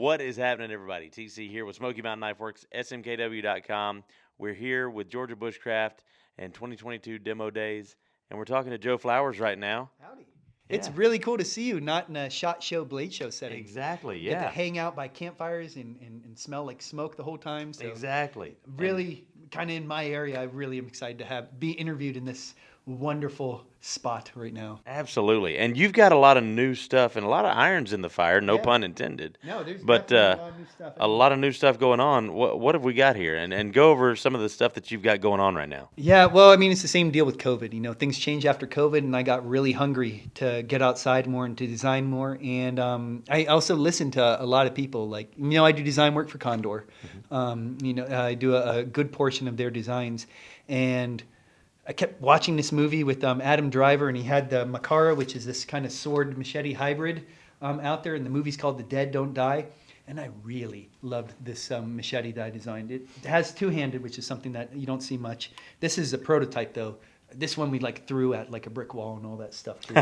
What is happening, everybody? TC here with Smoky Mountain Knife Works, smkw.com. We're here with Georgia Bushcraft and 2022 demo days, and we're talking to Joe Flowers right now. Howdy. Yeah. It's really cool to see you, not in a SHOT Show, Blade Show setting. Exactly, You get to yeah. hang out by campfires and smell like smoke the whole time. So Exactly. really, kind of in my area, I really am excited to be interviewed in this wonderful spot right now. Absolutely. And you've got a lot of new stuff and a lot of irons in the fire, no Yeah. pun intended. No, there's But definitely a lot of new stuff. a lot of new stuff going on. What have we got here? And go over some of the stuff that you've got going on right now. Yeah, well, I mean, it's the same deal with COVID. You know, things change after COVID, and I got really hungry to get outside more and to design more. And I also listen to a lot of people. Like, you know, I do design work for Condor. I do a good portion of their designs. And I kept watching this movie with Adam Driver, and he had the Macara, which is this kind of sword machete hybrid out there. And the movie's called The Dead Don't Die. And I really loved this machete that I designed. It has two-handed, which is something that you don't see much. This is a prototype, though. This one we threw at like a brick wall and all that stuff too.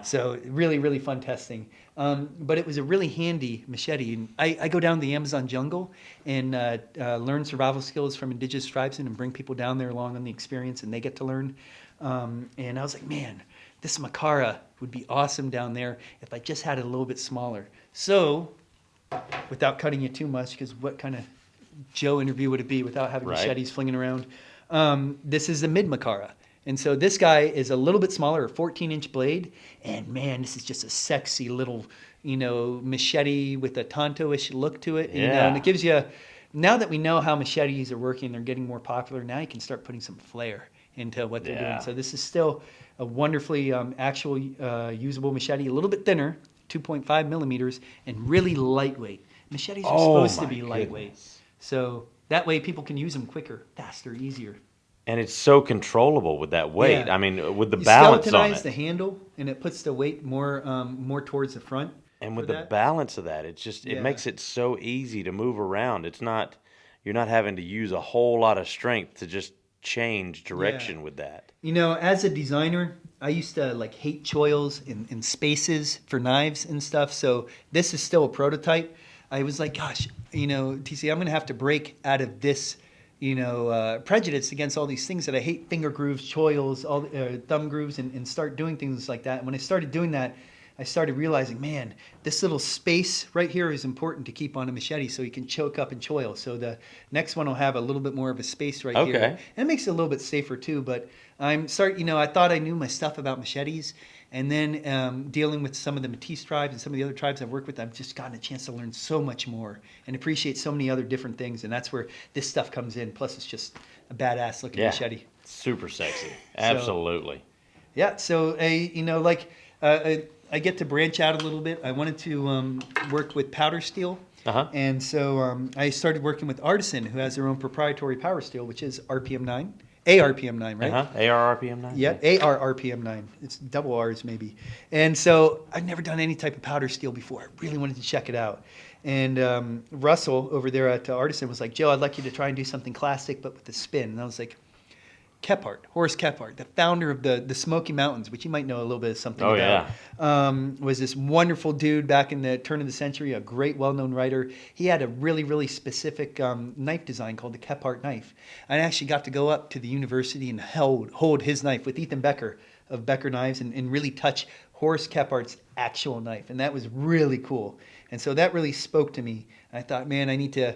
So really, really fun testing. But it was a really handy machete. And I go down the Amazon jungle and learn survival skills from indigenous tribes and bring people down there along on the experience, and they get to learn. And I was like, man, this Macara would be awesome down there if I just had it a little bit smaller. So, without cutting you too much, because what kind of Joe interview would it be without having machetes flinging around? This is a mid Macara. And so this guy is a little bit smaller, a 14-inch blade. And man, this is just a sexy little, machete with a Tonto-ish look to it. Yeah. And it gives you, now that we know how machetes are working, they're getting more popular, now you can start putting some flair into what they're doing. So this is still a wonderfully actual usable machete, a little bit thinner, 2.5 millimeters, and really lightweight. Machetes are supposed to be lightweight. So that way people can use them quicker, faster, easier. And it's so controllable with that weight. Yeah. I mean, with the You balance on skeletonize it. the handle, and it puts the weight more towards the front. And with for the that. balance of that, it makes it so easy to move around. You're not having to use a whole lot of strength to just change direction with that. You know, as a designer, I used to hate choils and spaces for knives and stuff. So this is still a prototype. I was like, gosh, TC, I'm going to have to break out of this, prejudice against all these things that I hate: finger grooves, choils, thumb grooves, and start doing things like that. And when I started doing that, I started realizing, man, this little space right here is important to keep on a machete so you can choke up and choil. So the next one will have a little bit more of a space right here. And it makes it a little bit safer too. But I thought I knew my stuff about machetes. And then dealing with some of the Métis tribes and some of the other tribes I've worked with, I've just gotten a chance to learn so much more and appreciate so many other different things. And that's where this stuff comes in. Plus, it's just a badass looking machete. Super sexy. Absolutely. So I get to branch out a little bit. I wanted to work with powder steel. And so I started working with Artisan, who has their own proprietary power steel, which is RPM 9. ARPM 9, right? ARRPM 9? Yeah, ARRPM 9. It's double R's maybe. And so I've never done any type of powder steel before. I really wanted to check it out. And Russell over there at Artisan was like, Joe, I'd like you to try and do something classic but with a spin. And I was like, Horace Kephart, the founder of the Smoky Mountains, which you might know a little bit of something about, was this wonderful dude back in the turn of the century, a great well-known writer. He had a really, really specific knife design called the Kephart knife. I actually got to go up to the university and hold his knife with Ethan Becker of Becker Knives and really touch Horace Kephart's actual knife. And that was really cool. And so that really spoke to me. I thought, man, I need to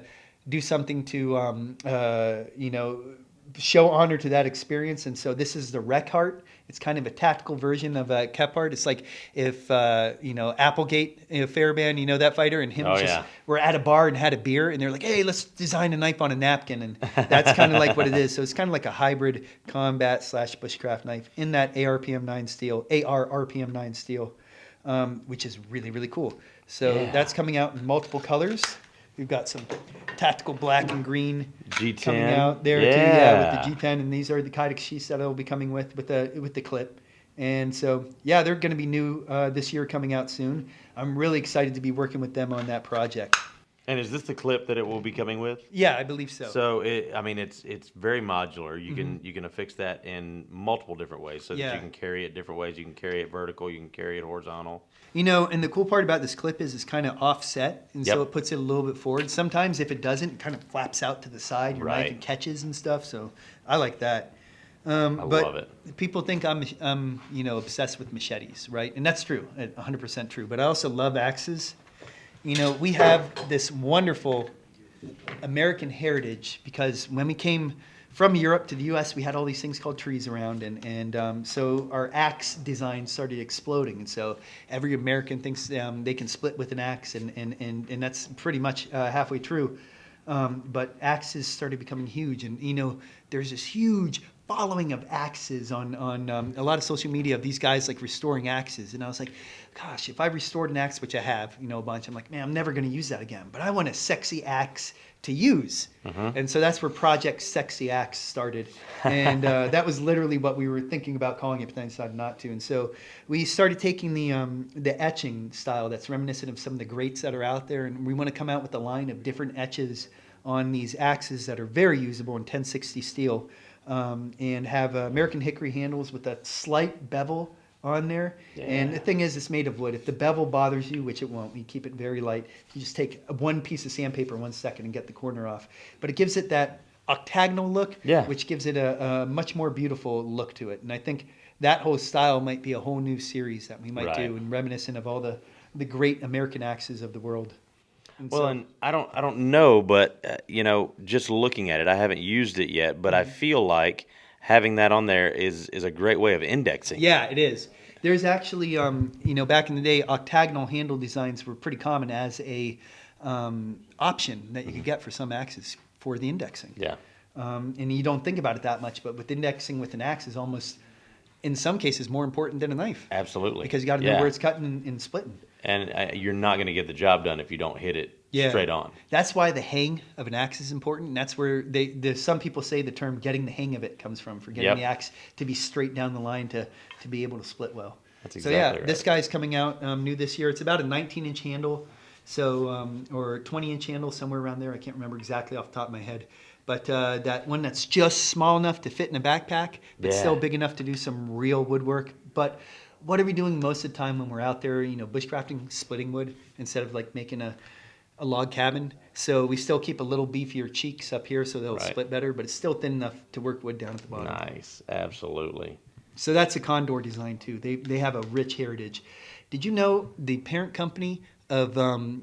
do something to, show honor to that experience. And so this is the Reckart. It's kind of a tactical version of Kephart. It's like if Applegate, Fairbairn, that fighter, and him were at a bar and had a beer, and they're like, hey, let's design a knife on a napkin. And that's kind of like what it is. So it's kind of like a hybrid combat / bushcraft knife in that ARPM 9 steel, which is really, really cool. So that's coming out in multiple colors. We've got some tactical black and green G10 coming out there too, with the G10, and these are the Kydex sheaths that I'll be coming with the clip. And so they're going to be new this year, coming out soon. I'm really excited to be working with them on that project. And is this the clip that it will be coming with? Yeah, I believe so. So it's very modular. You can affix that in multiple different ways, so that Yeah. you can carry it different ways. You can carry it vertical. You can carry it horizontal. You know, and the cool part about this clip is it's kind of offset, and so Yep. it puts it a little bit forward. Sometimes if it doesn't, it kind of flaps out to the side. Your Right. knife and catches and stuff. So I like that. I But love it. people think I'm obsessed with machetes, right? And that's true, 100% true. But I also love axes. You know, we have this wonderful American heritage because when we came from Europe to the U.S., we had all these things called trees around, and so our axe design started exploding, and so every American thinks they can split with an axe, and that's pretty much halfway true. But axes started becoming huge, and you know, there's this huge following of axes on a lot of social media of these guys like restoring axes, and I was like, gosh, if I restored an axe, which I have, you know, a bunch, I'm like, man, I'm never going to use that again. But I want a sexy axe to use, and so that's where Project Sexy Axe started, and that was literally what we were thinking about calling it, but then I decided not to. And so we started taking the etching style that's reminiscent of some of the greats that are out there, and we want to come out with a line of different etches on these axes that are very usable in 1060 steel, and have American hickory handles with a slight bevel on there. Yeah. And the thing is, it's made of wood. If the bevel bothers you, which it won't, you keep it very light. You just take one piece of sandpaper 1 second and get the corner off. But it gives it that octagonal look, Yeah. which gives it a much more beautiful look to it. And I think that whole style might be a whole new series that we might Right. do, and reminiscent of all the great American axes of the world. And Well, so- and I don't know, but you know, just looking at it, I haven't used it yet, but I feel like having that on there is a great way of indexing. Yeah, it is. There's actually, you know, back in the day, octagonal handle designs were pretty common as a option that you could get for some axes for the indexing. Yeah. And you don't think about it that much, but with indexing with an axe is almost, in some cases, more important than a knife Absolutely. because you got to know where it's cutting and splitting. And you're not going to get the job done if you don't hit it straight on. That's why the hang of an axe is important. And that's where some people say the term getting the hang of it comes from, for getting Yep. the axe to be straight down the line to be able to split well. That's So yeah, exactly this right. guy's coming out new this year. It's about a 19-inch handle, so or 20-inch handle, somewhere around there. I can't remember exactly off the top of my head. But that one that's just small enough to fit in a backpack, but still Yeah. big enough to do some real woodwork. But what are we doing most of the time when we're out there, you know, bushcrafting, splitting wood, instead of like making a log cabin? So we still keep a little beefier cheeks up here so they'll Right. split better, but it's still thin enough to work wood down at the bottom. Nice. Absolutely. So that's a Condor design too. They have a rich heritage. Did you know the parent company of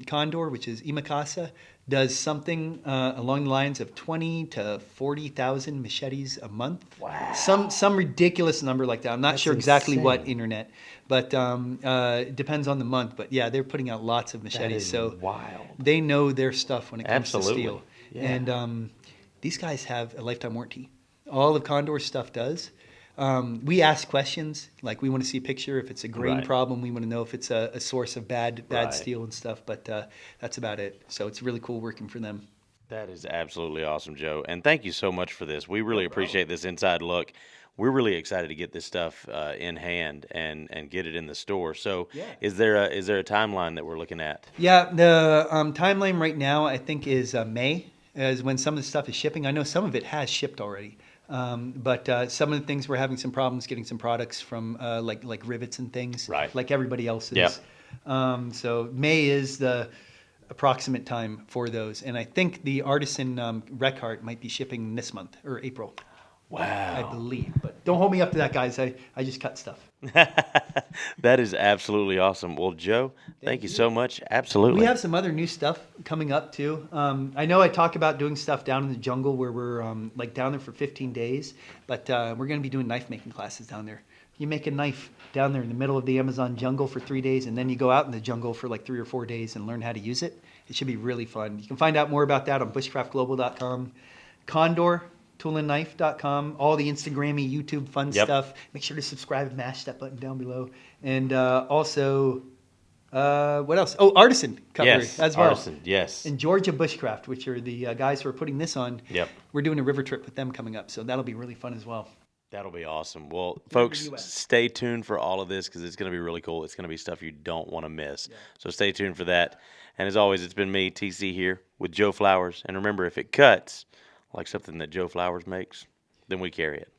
Condor, which is Imakasa, does something along the lines of 20 to 40,000 machetes a month? Wow. Some ridiculous number like that. I'm not That's sure exactly what insane. internet, but it depends on the month. But yeah, they're putting out lots of That machetes. is So wild. they know their stuff when it comes Absolutely. to steel. Yeah. And these guys have a lifetime warranty. All of Condor's stuff does. We ask questions, like we want to see a picture. If it's a grain Right. problem, we want to know if it's a source of bad Right. steel and stuff. But that's about it. So it's really cool working for them. That is absolutely awesome, Joe. And thank you so much for this. We really appreciate this inside look. We're really excited to get this stuff in hand and get it in the store. So, Yeah. is there a timeline that we're looking at? Yeah, the timeline right now I think is May, is when some of the stuff is shipping. I know some of it has shipped already. But some of the things we're having some problems getting some products from like rivets and things, Right. like everybody else is. Yep. So May is the approximate time for those, and I think the Artisan Recart might be shipping this month or April, I Wow. believe. But don't hold me up to that, guys. I just cut stuff. That is absolutely awesome. Well, Joe, thank you so much. Absolutely. We have some other new stuff coming up too. I know I talk about doing stuff down in the jungle where we're like down there for 15 days, but we're going to be doing knife making classes down there. You make a knife down there in the middle of the Amazon jungle for 3 days, and then you go out in the jungle for like 3 or 4 days and learn how to use it. It should be really fun. You can find out more about that on bushcraftglobal.com, Condor, toolandknife.com, all the Instagrammy, YouTube fun Yep. stuff. Make sure to subscribe and mash that button down below. And also, what else? Oh, Artisan cover Yes, as well. Artisan, yes. And Georgia Bushcraft, which are the guys who are putting this on. Yep. We're doing a river trip with them coming up, so that'll be really fun as well. That'll be awesome. Well, Here in the folks, US. stay tuned for all of this because it's going to be really cool. It's going to be stuff you don't want to miss. Yeah. So stay tuned for that. And as always, it's been me, TC, here with Joe Flowers. And remember, if it cuts like something that Joe Flowers makes, then we carry it.